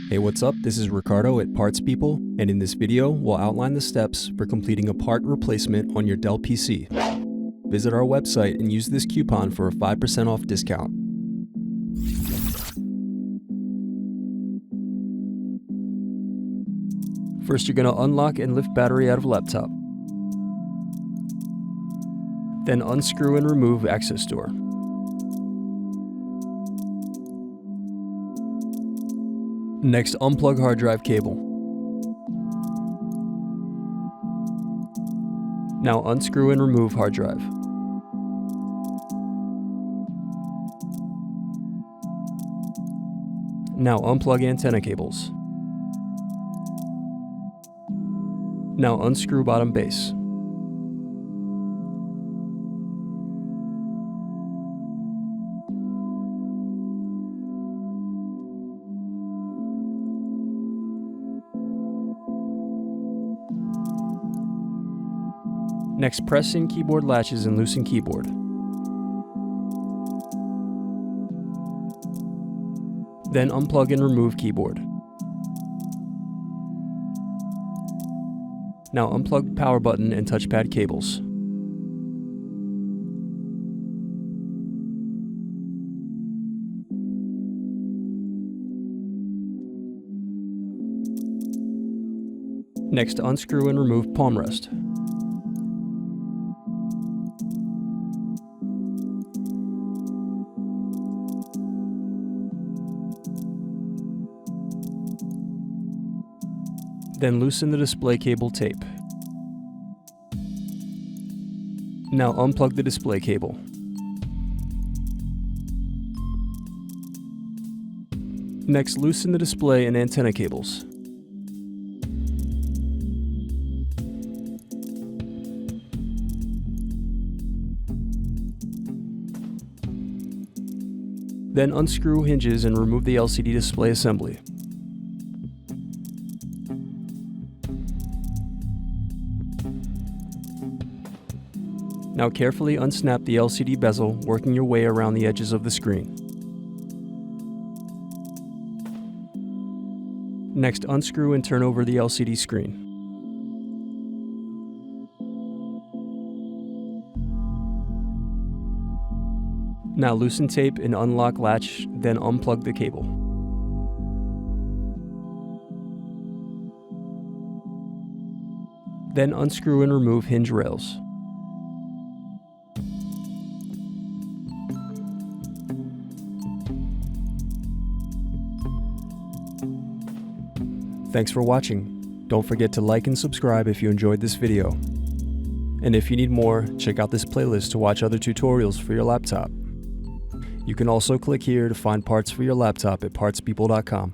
Hey, what's up? This is Ricardo at Parts People, and in this video, we'll outline the steps for completing a part replacement on your Dell PC. Visit our website and use this coupon for a 5% off discount. First, you're going to unlock and lift battery out of laptop. Then unscrew and remove access door. Next, unplug hard drive cable. Now unscrew and remove hard drive. Now unplug antenna cables. Now unscrew bottom base. Next, press in keyboard latches and loosen keyboard. Then unplug and remove keyboard. Now unplug power button and touchpad cables. Next, unscrew and remove palmrest. Then loosen the display cable tape. Now unplug the display cable. Next, loosen the display and antenna cables. Then unscrew hinges and remove the LCD display assembly. Now carefully unsnap the LCD bezel, working your way around the edges of the screen. Next, unscrew and turn over the LCD screen. Now loosen tape and unlock latch, then unplug the cable. Then unscrew and remove hinge rails. Thanks for watching. Don't forget to like and subscribe if you enjoyed this video. And if you need more, check out this playlist to watch other tutorials for your laptop. You can also click here to find parts for your laptop at partspeople.com.